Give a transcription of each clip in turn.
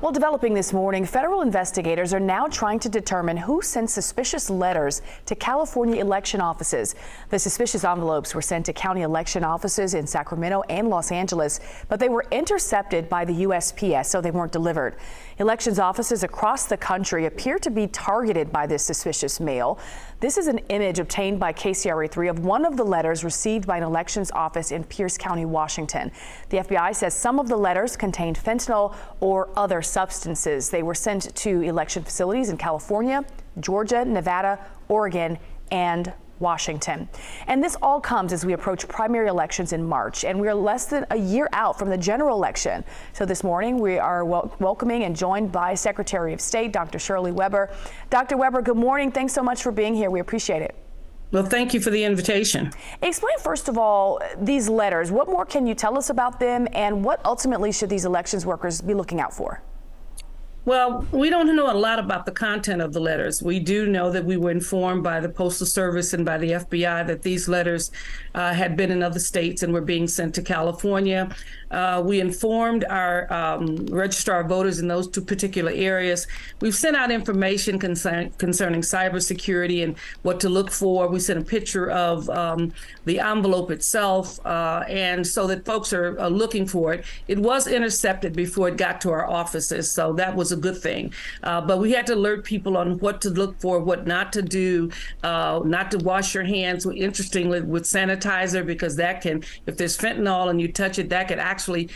Well, developing this morning, federal investigators are now trying to determine who sent suspicious letters to California election offices. The suspicious envelopes were sent to county election offices in Sacramento and Los Angeles, but they were intercepted by the USPS, so they weren't delivered. Elections offices across the country appear to be targeted by this suspicious mail. This is an image obtained by KCRA3 of one of the letters received by an elections office in Pierce County, Washington. The FBI says some of the letters contained fentanyl or other substances. They were sent to election facilities in California, Georgia, Nevada, Oregon, and Washington. And this all comes as we approach primary elections in March, and we're less than a year out from the general election. So this morning we are welcoming and joined by Secretary of State, Dr. Shirley Weber. Dr. Weber, good morning. Thanks so much for being here. We appreciate it. Well, thank you for the invitation. Explain, first of all, these letters. What more can you tell us about them, and what ultimately should these elections workers be looking out for? Well, we don't know a lot about the content of the letters. We do know that we were informed by the Postal Service and by the FBI that these letters had been in other states and were being sent to California. We informed our registrar of voters in those two particular areas. We've sent out information concerning cybersecurity and what to look for. We sent a picture of the envelope itself, and so that folks are looking for it. It was intercepted before it got to our offices, so that was a good thing. But we had to alert people on what to look for, what not to do, not to wash your hands, interestingly, with sanitizer, because that can, if there's fentanyl and you touch it, that could actually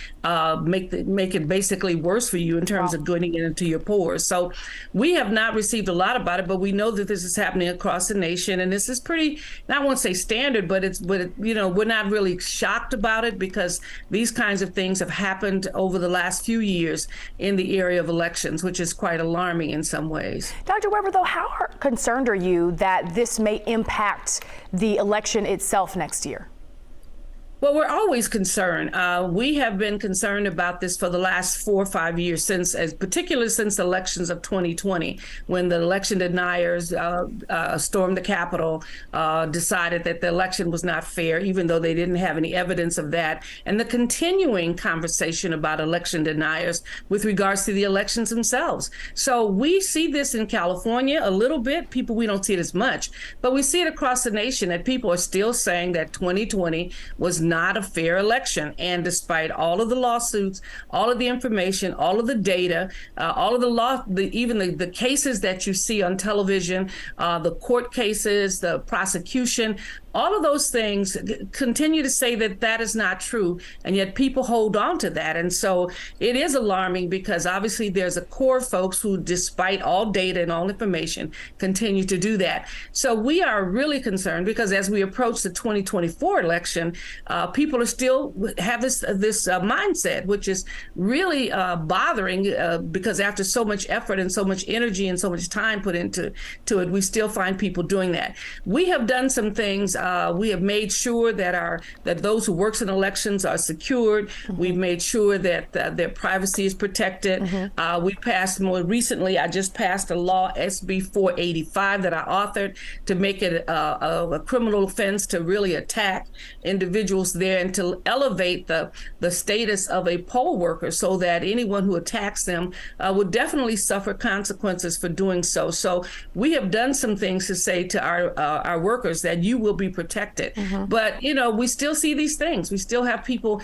make it basically worse for you in terms of getting it into your pores. So we have not received a lot about it, but we know that this is happening across the nation, and this is pretty, I won't say standard, but we're not really shocked about it, because these kinds of things have happened over the last few years in the area of elections, which is quite alarming in some ways. Dr. Weber, though, how concerned are you that this may impact the election itself next year? Well, we're always concerned. We have been concerned about this for the last 4 or 5 years, particularly since the elections of 2020, when the election deniers stormed the Capitol, decided that the election was not fair, even though they didn't have any evidence of that, and the continuing conversation about election deniers with regards to the elections themselves. So we see this in California a little bit. We don't see it as much, but we see it across the nation, that people are still saying that 2020 was not a fair election. And despite all of the lawsuits, all of the information, all of the data, all of the law, even the cases that you see on television, the court cases, the prosecution, all of those things continue to say that that is not true, and yet people hold on to that. And so it is alarming, because obviously there's a core of folks who, despite all data and all information, continue to do that. So we are really concerned, because as we approach the 2024 election, people are still have this mindset, which is really bothering, because after so much effort and so much energy and so much time put into it, we still find people doing that. We have done some things. We have made sure that those who works in elections are secured. Mm-hmm. We've made sure that their privacy is protected. Mm-hmm. We passed more recently. I just passed a law, SB 485, that I authored to make it a criminal offense to really attack individuals there, and to elevate the status of a poll worker, so that anyone who attacks them would definitely suffer consequences for doing so. So we have done some things to say to our workers that you will be protected. Mm-hmm. But, we still see these things. We still have people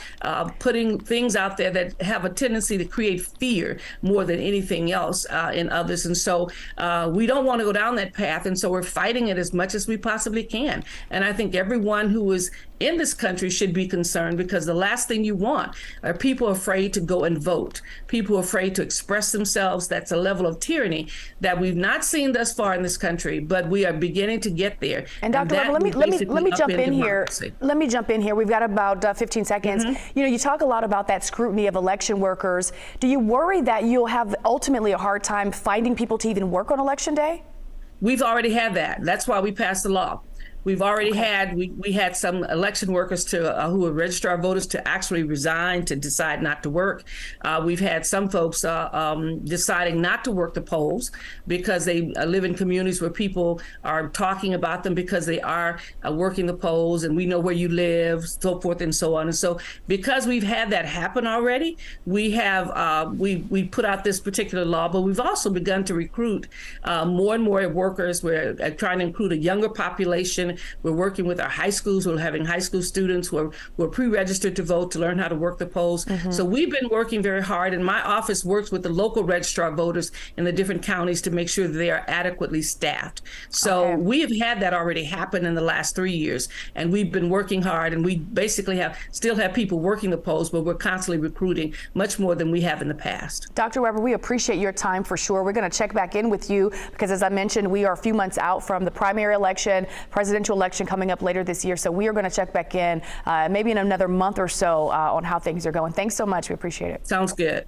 putting things out there that have a tendency to create fear more than anything else in others. And so we don't want to go down that path. And so we're fighting it as much as we possibly can. And I think everyone who is in this country should be concerned, because the last thing you want are people afraid to go and vote, people afraid to express themselves. That's a level of tyranny that we've not seen thus far in this country, but we are beginning to get there. And Dr. Weber, let me jump in here. Let me jump in here. We've got about 15 seconds. Mm-hmm. You talk a lot about that scrutiny of election workers. Do you worry that you'll have ultimately a hard time finding people to even work on election day? We've already had that. That's why we passed the law. We've already had we had some election workers who were registrar voters to actually resign, to decide not to work. We've had some folks deciding not to work the polls because they live in communities where people are talking about them because they are working the polls, and we know where you live, so forth and so on. And so because we've had that happen already, we have we put out this particular law, but we've also begun to recruit more and more workers. We're trying to include a younger population. We're working with our high schools. We're having high school students who are pre-registered to vote to learn how to work the polls. So we've been working very hard, and my office works with the local registrar voters in the different counties to make sure that they are adequately staffed. So we have had that already happen in the last 3 years, and we've been working hard, and we basically still have people working the polls, but we're constantly recruiting much more than we have in the past. Dr. Weber, we appreciate your time for sure. We're going to check back in with you because, as I mentioned, we are a few months out from the primary election, presidential election coming up later this year. So we are going to check back in maybe in another month or so on how things are going. Thanks so much. We appreciate it. Sounds good.